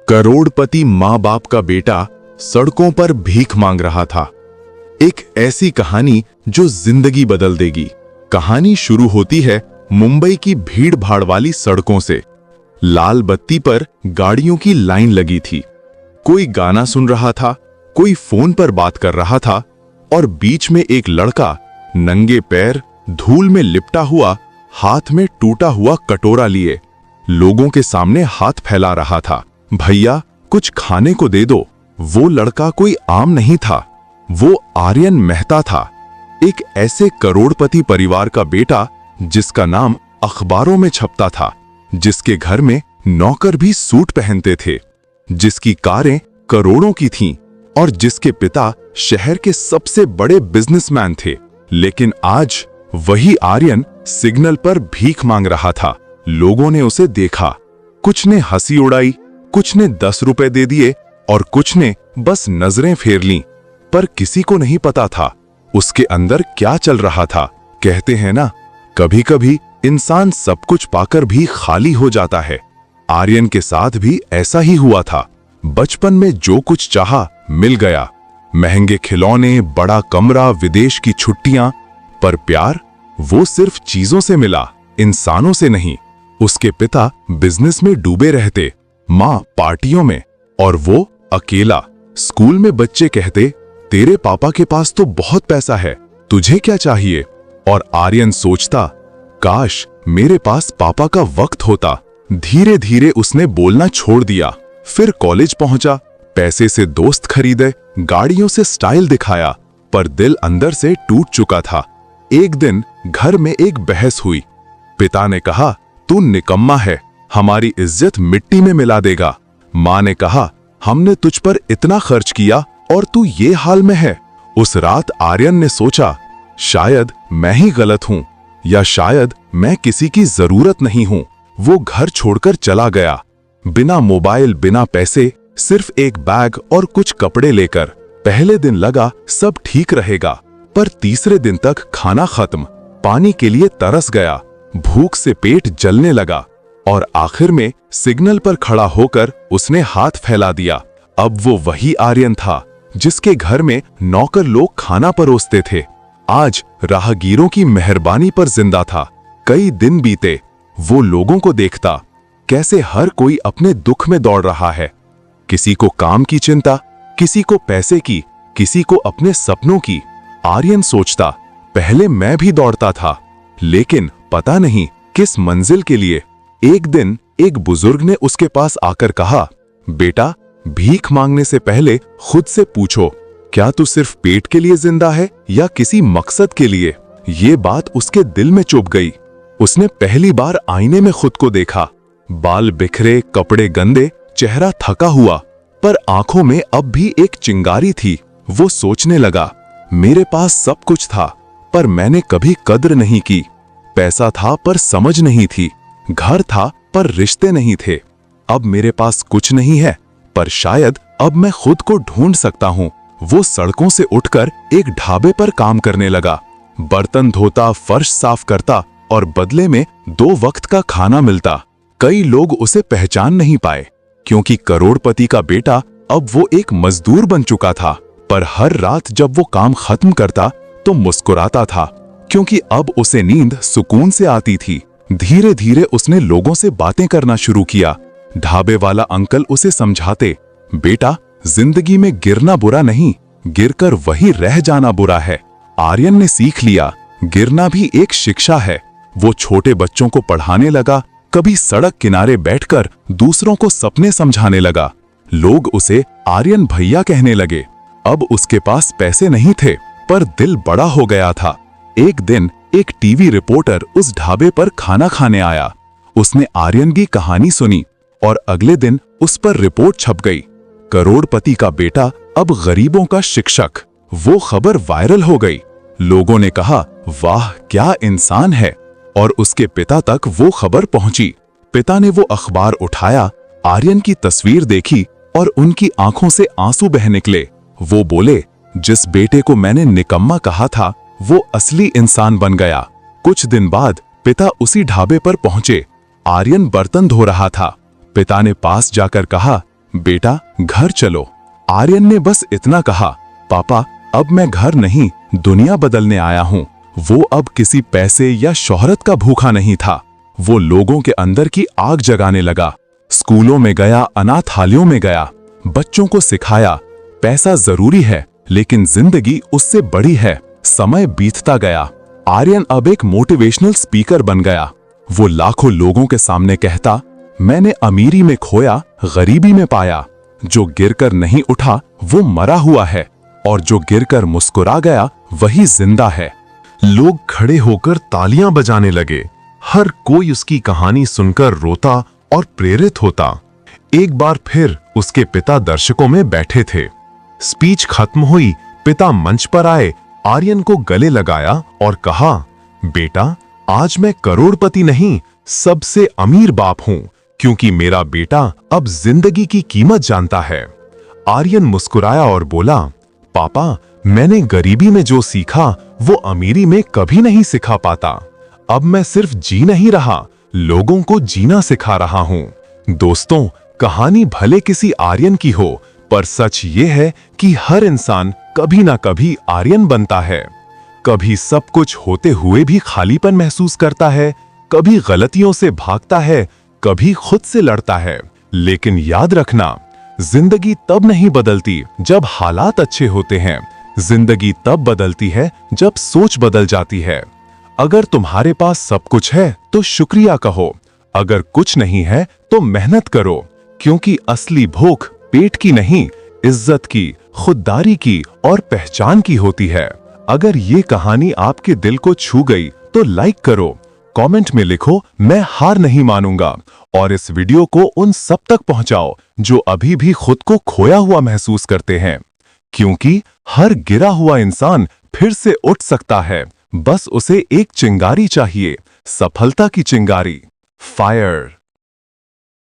करोड़पति माँ बाप का बेटा सड़कों पर भीख मांग रहा था। एक ऐसी कहानी जो जिंदगी बदल देगी। कहानी शुरू होती है मुंबई की भीड़ भाड़ वाली सड़कों से। लाल बत्ती पर गाड़ियों की लाइन लगी थी। कोई गाना सुन रहा था, कोई फोन पर बात कर रहा था और बीच में एक लड़का नंगे पैर धूल में लिपटा हुआ, हाथ में टूटा हुआ कटोरा लिए लोगों के सामने हाथ फैला रहा था। भैया, कुछ खाने को दे दो। वो लड़का कोई आम नहीं था, वो आर्यन मेहता था। एक ऐसे करोड़पति परिवार का बेटा जिसका नाम अखबारों में छपता था, जिसके घर में नौकर भी सूट पहनते थे, जिसकी कारें करोड़ों की थीं और जिसके पिता शहर के सबसे बड़े बिजनेसमैन थे। लेकिन आज वही आर्यन सिग्नल पर भीख मांग रहा था। लोगों ने उसे देखा, कुछ ने हंसी उड़ाई, कुछ ने 10 रुपए दे दिए और कुछ ने बस नजरें फेर लीं, पर किसी को नहीं पता था उसके अंदर क्या चल रहा था। कहते हैं ना, कभी कभी इंसान सब कुछ पाकर भी खाली हो जाता है। आर्यन के साथ भी ऐसा ही हुआ था। बचपन में जो कुछ चाहा मिल गया, महंगे खिलौने, बड़ा कमरा, विदेश की छुट्टियां, पर प्यार वो सिर्फ चीजों से मिला, इंसानों से नहीं। उसके पिता बिजनेस में डूबे रहते, माँ पार्टियों में और वो अकेला। स्कूल में बच्चे कहते, तेरे पापा के पास तो बहुत पैसा है, तुझे क्या चाहिए? और आर्यन सोचता, काश मेरे पास पापा का वक्त होता। धीरे धीरे उसने बोलना छोड़ दिया। फिर कॉलेज पहुंचा, पैसे से दोस्त खरीदे, गाड़ियों से स्टाइल दिखाया, पर दिल अंदर से टूट चुका था। एक दिन घर में एक बहस हुई। पिता ने कहा, तू निकम्मा है, हमारी इज्जत मिट्टी में मिला देगा। माँ ने कहा, हमने तुझ पर इतना खर्च किया और तू ये हाल में है। उस रात आर्यन ने सोचा, शायद मैं ही गलत हूं, या शायद मैं किसी की जरूरत नहीं हूं। वो घर छोड़कर चला गया, बिना मोबाइल, बिना पैसे, सिर्फ एक बैग और कुछ कपड़े लेकर। पहले दिन लगा सब ठीक रहेगा, पर तीसरे दिन तक खाना खत्म, पानी के लिए तरस गया, भूख से पेट जलने लगा और आखिर में सिग्नल पर खड़ा होकर उसने हाथ फैला दिया। अब वो वही आर्यन था जिसके घर में नौकर लोग खाना परोसते थे, आज राहगीरों की मेहरबानी पर जिंदा था। कई दिन बीते, वो लोगों को देखता, कैसे हर कोई अपने दुख में दौड़ रहा है। किसी को काम की चिंता, किसी को पैसे की, किसी को अपने सपनों की। आर्यन सोचता, पहले मैं भी दौड़ता था, लेकिन पता नहीं किस मंजिल के लिए। एक दिन एक बुजुर्ग ने उसके पास आकर कहा, बेटा, भीख मांगने से पहले खुद से पूछो, क्या तू सिर्फ पेट के लिए जिंदा है या किसी मकसद के लिए? ये बात उसके दिल में चुभ गई। उसने पहली बार आईने में खुद को देखा, बाल बिखरे, कपड़े गंदे, चेहरा थका हुआ, पर आंखों में अब भी एक चिंगारी थी। वो सोचने लगा, मेरे पास सब कुछ था, पर मैंने कभी कद्र नहीं की। पैसा था पर समझ नहीं थी, घर था पर रिश्ते नहीं थे। अब मेरे पास कुछ नहीं है, पर शायद अब मैं खुद को ढूंढ सकता हूँ। वो सड़कों से उठकर एक ढाबे पर काम करने लगा, बर्तन धोता, फर्श साफ करता और बदले में 2 वक्त का खाना मिलता। कई लोग उसे पहचान नहीं पाए, क्योंकि करोड़पति का बेटा अब वो एक मजदूर बन चुका था। पर हर रात जब वो काम खत्म करता तो मुस्कुराता था, क्योंकि अब उसे नींद सुकून से आती थी। धीरे धीरे उसने लोगों से बातें करना शुरू किया। ढाबे वाला अंकल उसे समझाते, बेटा, जिंदगी में गिरना बुरा नहीं, गिरकर वही रह जाना बुरा है। आर्यन ने सीख लिया, गिरना भी एक शिक्षा है। वो छोटे बच्चों को पढ़ाने लगा, कभी सड़क किनारे बैठकर दूसरों को सपने समझाने लगा। लोग उसे आर्यन भैया कहने लगे। अब उसके पास पैसे नहीं थे, पर दिल बड़ा हो गया था। एक दिन एक टीवी रिपोर्टर उस ढाबे पर खाना खाने आया। उसने आर्यन की कहानी सुनी और अगले दिन उस पर रिपोर्ट छप गई, करोड़पति का बेटा अब गरीबों का शिक्षक। वो खबर वायरल हो गई। लोगों ने कहा, वाह क्या इंसान है, और उसके पिता तक वो खबर पहुंची। पिता ने वो अखबार उठाया, आर्यन की तस्वीर देखी और उनकी आंखों से आंसू बह निकले। वो बोले, जिस बेटे को मैंने निकम्मा कहा था वो असली इंसान बन गया। कुछ दिन बाद पिता उसी ढाबे पर पहुंचे। आर्यन बर्तन धो रहा था। पिता ने पास जाकर कहा, बेटा घर चलो। आर्यन ने बस इतना कहा, पापा अब मैं घर नहीं दुनिया बदलने आया हूँ। वो अब किसी पैसे या शोहरत का भूखा नहीं था, वो लोगों के अंदर की आग जगाने लगा। स्कूलों में गया, अनाथालयों में गया, बच्चों को सिखाया पैसा जरूरी है लेकिन जिंदगी उससे बड़ी है। समय बीतता गया, आर्यन अब एक मोटिवेशनल स्पीकर बन गया। वो लाखों लोगों के सामने कहता, मैंने अमीरी में खोया गरीबी में पाया, जो गिरकर नहीं उठा वो मरा हुआ है और जो गिरकर मुस्कुरा गया वही जिंदा है। लोग खड़े होकर तालियां बजाने लगे, हर कोई उसकी कहानी सुनकर रोता और प्रेरित होता। एक बार फिर उसके पिता दर्शकों में बैठे थे। स्पीच खत्म हुई, पिता मंच पर आए, आर्यन को गले लगाया और कहा, बेटा आज मैं करोड़पति नहीं सबसे अमीर बाप हूं, क्योंकि मेरा बेटा अब जिंदगी की कीमत जानता है। आर्यन मुस्कुराया और बोला, पापा मैंने गरीबी में जो सीखा वो अमीरी में कभी नहीं सिखा पाता। अब मैं सिर्फ जी नहीं रहा, लोगों को जीना सिखा रहा हूं। दोस्तों, कहानी भले किसी आर्यन की हो, पर सच ये है कि हर इंसान कभी ना कभी आर्यन बनता है। कभी सब कुछ होते हुए भी खालीपन महसूस करता है, कभी गलतियों से भागता है, कभी खुद से लड़ता है। लेकिन याद रखना, जिंदगी तब नहीं बदलती जब हालात अच्छे होते हैं, जिंदगी तब बदलती है जब सोच बदल जाती है। अगर तुम्हारे पास सब कुछ है तो शुक्रिया कहो, अगर कुछ नहीं है तो मेहनत करो, क्योंकि असली भूख पेट की नहीं, इज्जत की, खुददारी की और पहचान की होती है। अगर ये कहानी आपके दिल को छू गई तो लाइक करो, कमेंट में लिखो मैं हार नहीं मानूंगा, और इस वीडियो को उन सब तक पहुंचाओ जो अभी भी खुद को खोया हुआ महसूस करते हैं, क्योंकि हर गिरा हुआ इंसान फिर से उठ सकता है, बस उसे एक चिंगारी चाहिए, सफलता की चिंगारी, फायर।